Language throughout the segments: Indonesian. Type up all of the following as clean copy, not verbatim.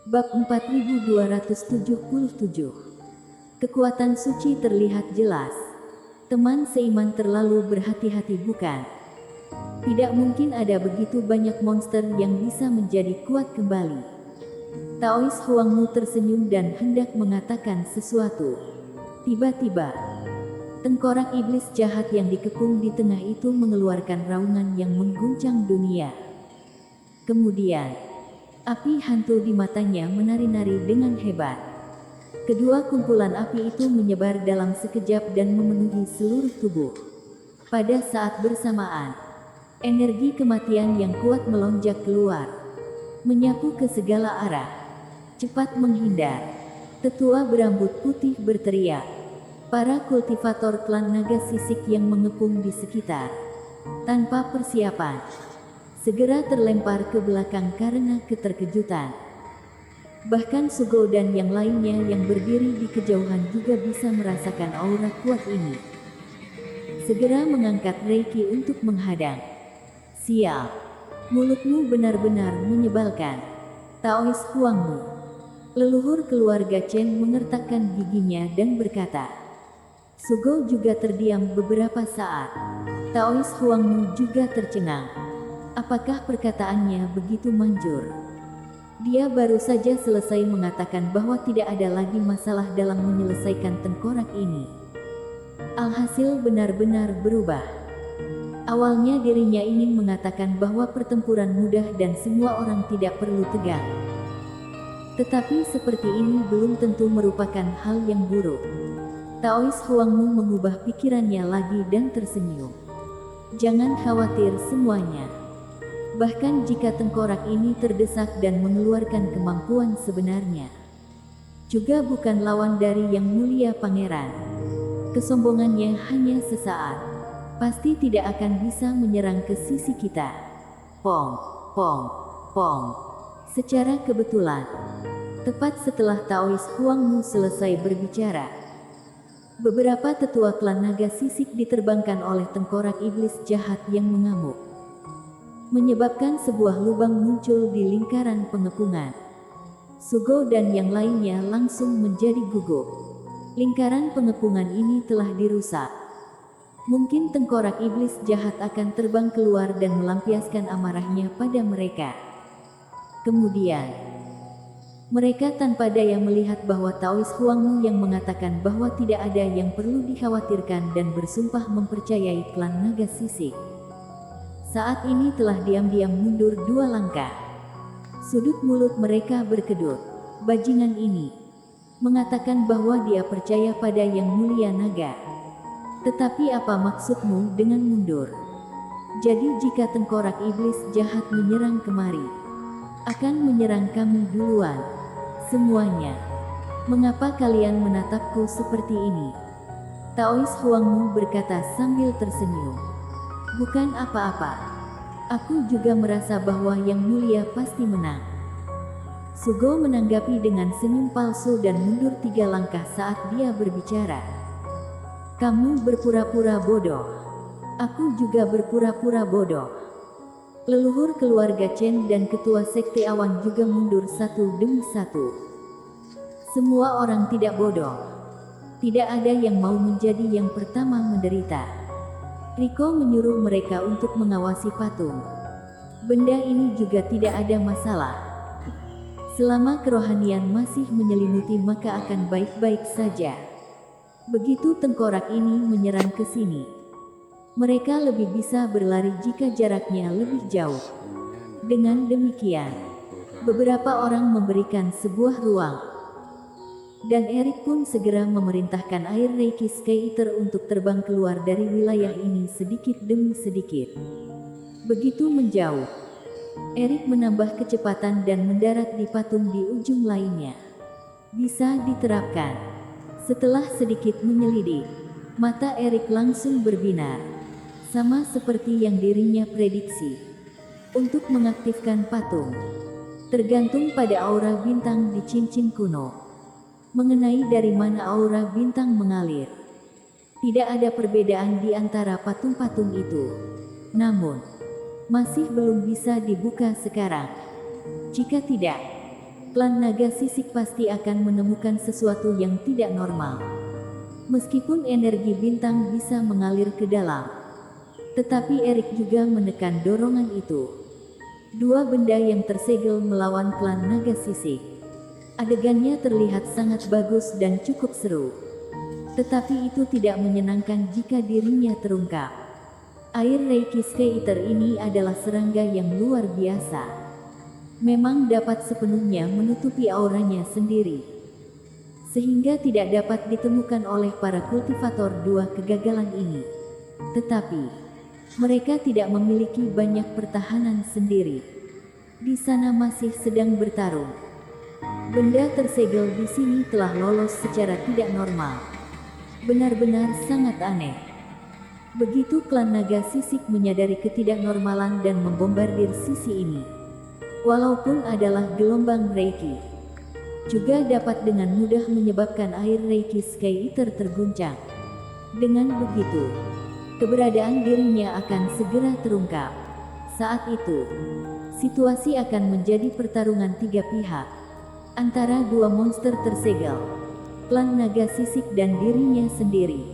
Bab 4277. Kekuatan suci terlihat jelas. Teman seiman terlalu berhati-hati bukan? Tidak mungkin ada begitu banyak monster yang bisa menjadi kuat kembali. Taois Huangmu tersenyum dan hendak mengatakan sesuatu. Tiba-tiba, tengkorak iblis jahat yang dikepung di tengah itu mengeluarkan raungan yang mengguncang dunia. Kemudian, api hantu di matanya menari-nari dengan hebat. Kedua kumpulan api itu menyebar dalam sekejap dan memenuhi seluruh tubuh. Pada saat bersamaan, energi kematian yang kuat melonjak keluar, menyapu ke segala arah. Cepat menghindar. Tetua berambut putih berteriak. Para kultivator klan naga sisik yang mengepung di sekitar, tanpa persiapan, segera terlempar ke belakang karena keterkejutan. Bahkan Sugo dan yang lainnya yang berdiri di kejauhan juga bisa merasakan aura kuat ini. Segera mengangkat Reiki untuk menghadang. Sial, mulutmu benar-benar menyebalkan. Taois Huangmu. Leluhur keluarga Chen mengertakkan giginya dan berkata. Sugo juga terdiam beberapa saat. Taois Huangmu juga tercengang. Apakah perkataannya begitu manjur? Dia baru saja selesai mengatakan bahwa tidak ada lagi masalah dalam menyelesaikan tengkorak ini. Alhasil benar-benar berubah. Awalnya dirinya ingin mengatakan bahwa pertempuran mudah dan semua orang tidak perlu tegang. Tetapi seperti ini belum tentu merupakan hal yang buruk. Taois Huangmu mengubah pikirannya lagi dan tersenyum. Jangan khawatir semuanya. Bahkan jika tengkorak ini terdesak dan mengeluarkan kemampuan sebenarnya, juga bukan lawan dari yang mulia pangeran. Kesombongannya hanya sesaat. Pasti tidak akan bisa menyerang ke sisi kita. Pong, pong, pong. Secara kebetulan, tepat setelah Taois Huangmu selesai berbicara, beberapa tetua klan naga sisik diterbangkan oleh tengkorak iblis jahat yang mengamuk, menyebabkan sebuah lubang muncul di lingkaran pengepungan. Sugo dan yang lainnya langsung menjadi gugup. Lingkaran pengepungan ini telah dirusak. Mungkin tengkorak iblis jahat akan terbang keluar dan melampiaskan amarahnya pada mereka. Kemudian, mereka tanpa daya melihat bahwa Taois Huangmu yang mengatakan bahwa tidak ada yang perlu dikhawatirkan dan bersumpah mempercayai klan naga sisik, saat ini telah diam-diam mundur 2 langkah. Sudut mulut mereka berkedut. Bajingan ini mengatakan bahwa dia percaya pada yang mulia naga. Tetapi apa maksudmu dengan mundur? Jadi jika tengkorak iblis jahat menyerang kemari, akan menyerang kami duluan. Semuanya. Mengapa kalian menatapku seperti ini? Taois Huangmu berkata sambil tersenyum. Bukan apa-apa. Aku juga merasa bahwa yang mulia pasti menang. Sugo menanggapi dengan senyum palsu dan mundur 3 langkah saat dia berbicara. Kamu berpura-pura bodoh. Aku juga berpura-pura bodoh. Leluhur keluarga Chen dan ketua sekte awan juga mundur satu demi satu. Semua orang tidak bodoh. Tidak ada yang mau menjadi yang pertama menderita. Riko menyuruh mereka untuk mengawasi patung. Benda ini juga tidak ada masalah. Selama kerohanian masih menyelimuti maka akan baik-baik saja. Begitu tengkorak ini menyerang ke sini, mereka lebih bisa berlari jika jaraknya lebih jauh. Dengan demikian, beberapa orang memberikan sebuah ruang. Dan Erik pun segera memerintahkan air Reiki Sky Eater untuk terbang keluar dari wilayah ini sedikit demi sedikit. Begitu menjauh, Erik menambah kecepatan dan mendarat di patung di ujung lainnya. Bisa diterapkan. Setelah sedikit menyelidik, mata Erik langsung berbinar. Sama seperti yang dirinya prediksi. Untuk mengaktifkan patung, tergantung pada aura bintang di cincin kuno. Mengenai dari mana aura bintang mengalir, tidak ada perbedaan di antara patung-patung itu. Namun, masih belum bisa dibuka sekarang. Jika tidak, klan naga sisik pasti akan menemukan sesuatu yang tidak normal. Meskipun energi bintang bisa mengalir ke dalam, tetapi Erik juga menekan dorongan itu. Dua benda yang tersegel melawan klan naga sisik. Adegannya terlihat sangat bagus dan cukup seru. Tetapi itu tidak menyenangkan jika dirinya terungkap. Air Reiki Skeeter ini adalah serangga yang luar biasa. Memang dapat sepenuhnya menutupi auranya sendiri, sehingga tidak dapat ditemukan oleh para kultivator dua kegagalan ini. Tetapi mereka tidak memiliki banyak pertahanan sendiri. Di sana masih sedang bertarung. Benda tersegel di sini telah lolos secara tidak normal. Benar-benar sangat aneh. Begitu klan naga sisik menyadari ketidaknormalan dan membombardir sisi ini. Walaupun adalah gelombang Reiki, juga dapat dengan mudah menyebabkan air Reiki Skeeter terguncang. Dengan begitu, keberadaan dirinya akan segera terungkap. Saat itu, situasi akan menjadi pertarungan tiga pihak antara dua monster tersegel, klan naga sisik dan dirinya sendiri.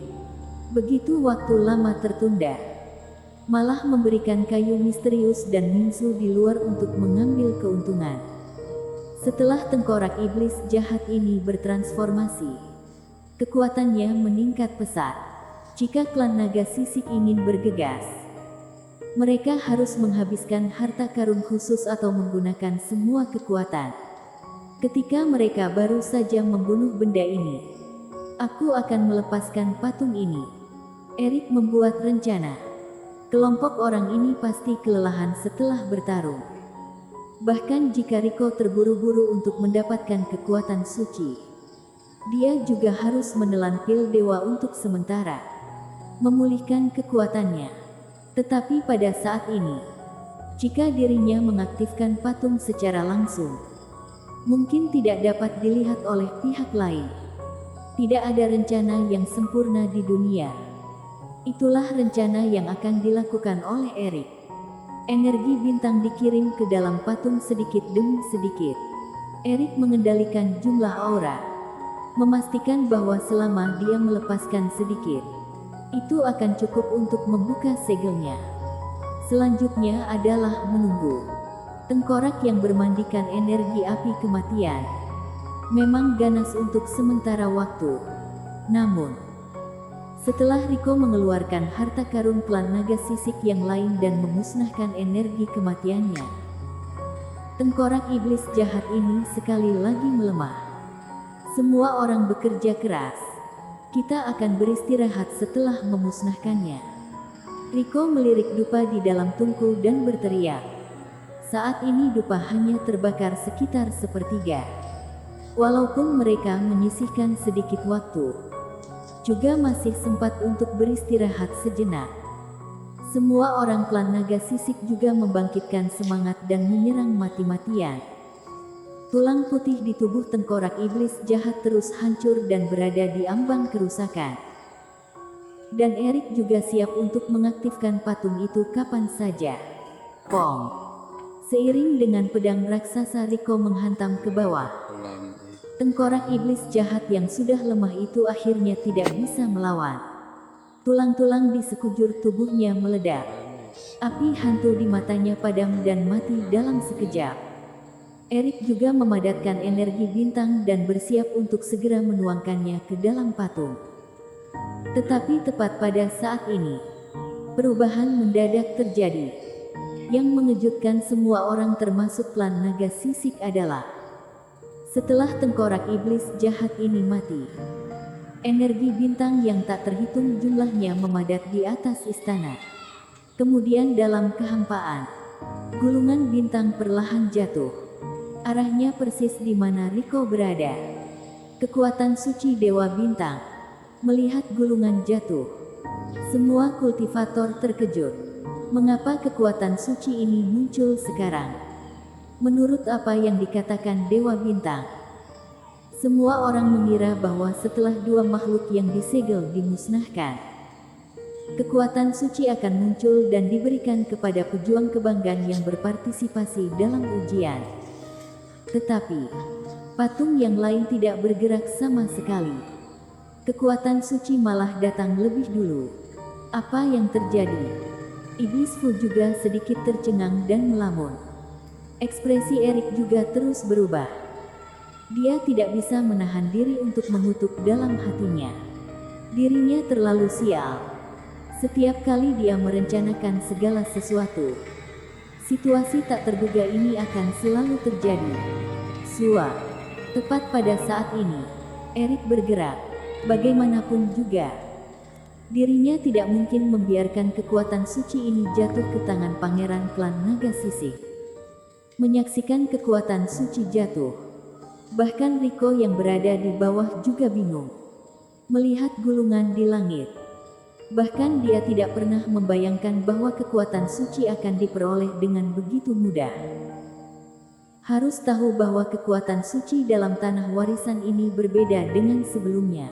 Begitu waktu lama tertunda, malah memberikan kayu misterius dan Mingsu di luar untuk mengambil keuntungan. Setelah tengkorak iblis jahat ini bertransformasi, kekuatannya meningkat pesat. Jika klan naga sisik ingin bergegas, mereka harus menghabiskan harta karun khusus atau menggunakan semua kekuatan. Ketika mereka baru saja membunuh benda ini, aku akan melepaskan patung ini. Erik membuat rencana. Kelompok orang ini pasti kelelahan setelah bertarung. Bahkan jika Riko terburu-buru untuk mendapatkan kekuatan suci, dia juga harus menelan pil dewa untuk sementara, memulihkan kekuatannya. Tetapi pada saat ini, jika dirinya mengaktifkan patung secara langsung, mungkin tidak dapat dilihat oleh pihak lain. Tidak ada rencana yang sempurna di dunia. Itulah rencana yang akan dilakukan oleh Erik. Energi bintang dikirim ke dalam patung sedikit demi sedikit. Erik mengendalikan jumlah aura, memastikan bahwa selama dia melepaskan sedikit, itu akan cukup untuk membuka segelnya. Selanjutnya adalah menunggu. Tengkorak yang bermandikan energi api kematian memang ganas untuk sementara waktu. Namun, setelah Riko mengeluarkan harta karun klan naga sisik yang lain dan memusnahkan energi kematiannya, tengkorak iblis jahat ini sekali lagi melemah. Semua orang bekerja keras. Kita akan beristirahat setelah memusnahkannya. Riko melirik dupa di dalam tungku dan berteriak. Saat ini dupa hanya terbakar sekitar sepertiga. Walaupun mereka menyisihkan sedikit waktu, juga masih sempat untuk beristirahat sejenak. Semua orang klan naga sisik juga membangkitkan semangat dan menyerang mati-matian. Tulang putih di tubuh tengkorak iblis jahat terus hancur dan berada di ambang kerusakan. Dan Erik juga siap untuk mengaktifkan patung itu kapan saja. Pong! Seiring dengan pedang raksasa Riko menghantam ke bawah, tengkorak iblis jahat yang sudah lemah itu akhirnya tidak bisa melawan. Tulang-tulang di sekujur tubuhnya meledak. Api hantu di matanya padam dan mati dalam sekejap. Erik juga memadatkan energi bintang dan bersiap untuk segera menuangkannya ke dalam patung. Tetapi tepat pada saat ini, perubahan mendadak terjadi. Yang mengejutkan semua orang termasuk klan naga sisik adalah, setelah tengkorak iblis jahat ini mati, energi bintang yang tak terhitung jumlahnya memadat di atas istana. Kemudian dalam kehampaan, gulungan bintang perlahan jatuh. Arahnya persis di mana Riko berada. Kekuatan suci Dewa Bintang. Melihat gulungan jatuh, semua kultivator terkejut. Mengapa kekuatan suci ini muncul sekarang? Menurut apa yang dikatakan Dewa Bintang, semua orang mengira bahwa setelah dua makhluk yang disegel dimusnahkan, kekuatan suci akan muncul dan diberikan kepada pejuang kebanggaan yang berpartisipasi dalam ujian. Tetapi, patung yang lain tidak bergerak sama sekali. Kekuatan suci malah datang lebih dulu. Apa yang terjadi? Iblis Fu juga sedikit tercengang dan melamun. Ekspresi Erik juga terus berubah. Dia tidak bisa menahan diri untuk mengutuk dalam hatinya. Dirinya terlalu sial. Setiap kali dia merencanakan segala sesuatu, situasi tak terduga ini akan selalu terjadi. Suap. Tepat pada saat ini, Erik bergerak. Bagaimanapun juga, dirinya tidak mungkin membiarkan kekuatan suci ini jatuh ke tangan pangeran klan naga sisih. Menyaksikan kekuatan suci jatuh, bahkan Riko yang berada di bawah juga bingung. Melihat gulungan di langit, bahkan dia tidak pernah membayangkan bahwa kekuatan suci akan diperoleh dengan begitu mudah. Harus tahu bahwa kekuatan suci dalam tanah warisan ini berbeda dengan sebelumnya.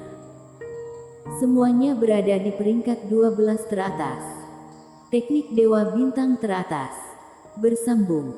Semuanya berada di peringkat 12 teratas. Teknik Dewa Bintang teratas. Bersambung.